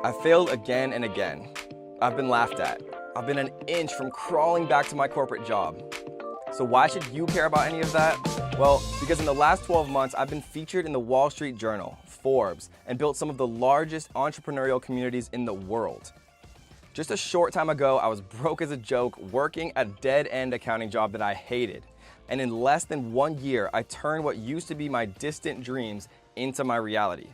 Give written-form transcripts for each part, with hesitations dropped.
I failed again and again. I've been laughed at. I've been an inch from crawling back to my corporate job. So why should you care about any of that? Well, because in the last 12 months, I've been featured in the Wall Street Journal, Forbes, and built some of the largest entrepreneurial communities in the world. Just a short time ago, I was broke as a joke, working a dead-end accounting job that I hated. And in less than 1 year, I turned what used to be my distant dreams into my reality.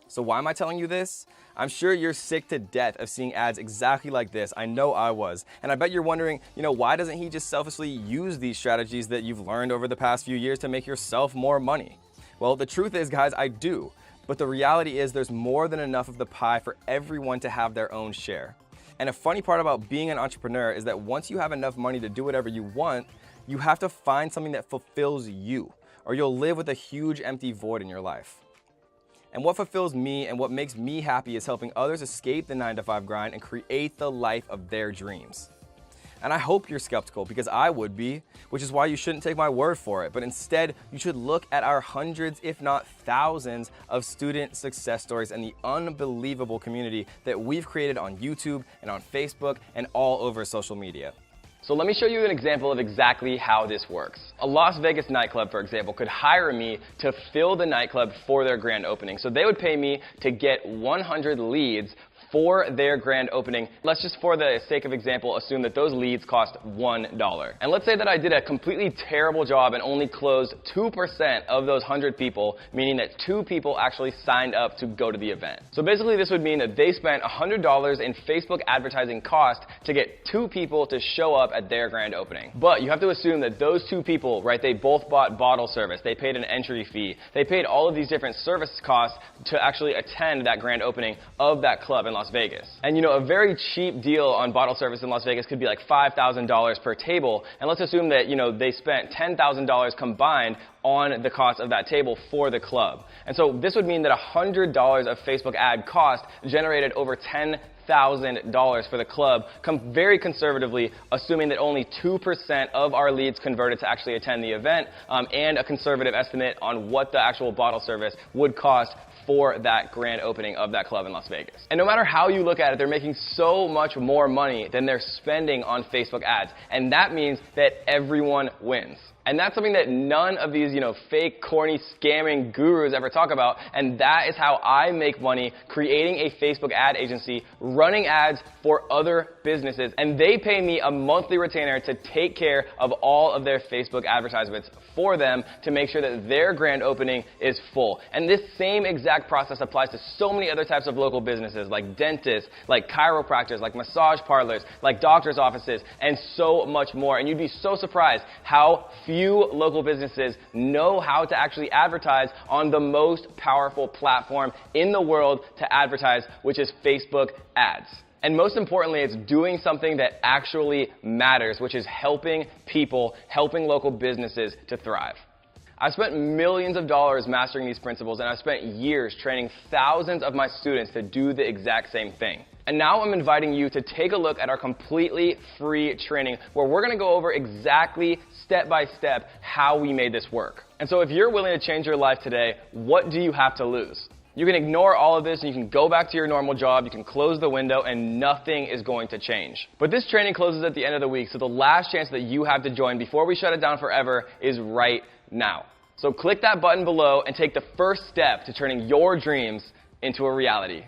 So why am I telling you this? I'm sure you're sick to death of seeing ads exactly like this. I know I was. And I bet you're wondering, why doesn't he just selfishly use these strategies that you've learned over the past few years to make yourself more money? Well, the truth is, guys, I do. But the reality is there's more than enough of the pie for everyone to have their own share. And a funny part about being an entrepreneur is that once you have enough money to do whatever you want, you have to find something that fulfills you, or you'll live with a huge empty void in your life. And what fulfills me and what makes me happy is helping others escape the 9-to-5 grind and create the life of their dreams. And I hope you're skeptical, because I would be, which is why you shouldn't take my word for it, but instead you should look at our hundreds, if not thousands, of student success stories and the unbelievable community that we've created on YouTube and on Facebook and all over social media. So let me show you an example of exactly how this works. A Las Vegas nightclub, for example, could hire me to fill the nightclub for their grand opening. So they would pay me to get 100 leads for their grand opening. Let's just, for the sake of example, assume that those leads cost $1. And let's say that I did a completely terrible job and only closed 2% of those 100 people, meaning that 2 people actually signed up to go to the event. So basically this would mean that they spent $100 in Facebook advertising cost to get 2 people to show up at their grand opening. But you have to assume that those 2 people, right, they both bought bottle service, they paid an entry fee, they paid all of these different service costs to actually attend that grand opening of that club in Las Vegas. And a very cheap deal on bottle service in Las Vegas could be like $5,000 per table. And let's assume that, they spent $10,000 combined on the cost of that table for the club. And so this would mean that $100 of Facebook ad cost generated over $10,000 for the club, very conservatively, assuming that only 2% of our leads converted to actually attend the event, and a conservative estimate on what the actual bottle service would cost for that grand opening of that club in Las Vegas. And no matter how you look at it, they're making so much more money than they're spending on Facebook ads. And that means that everyone wins. And that's something that none of these, fake, corny, scamming gurus ever talk about. And that is how I make money creating a Facebook ad agency, running ads for other businesses. And they pay me a monthly retainer to take care of all of their Facebook advertisements for them to make sure that their grand opening is full. And this same exact process applies to so many other types of local businesses, like dentists, like chiropractors, like massage parlors, like doctor's offices, and so much more. And you'd be so surprised how few local businesses know how to actually advertise on the most powerful platform in the world to advertise, which is Facebook ads. And most importantly, it's doing something that actually matters, which is helping people, helping local businesses to thrive. I've spent millions of dollars mastering these principles, and I've spent years training thousands of my students to do the exact same thing. And now I'm inviting you to take a look at our completely free training, where we're going to go over exactly step by step how we made this work. And so if you're willing to change your life today, what do you have to lose? You can ignore all of this and you can go back to your normal job, you can close the window, and nothing is going to change. But this training closes at the end of the week, so the last chance that you have to join before we shut it down forever is right now. So click that button below and take the first step to turning your dreams into a reality.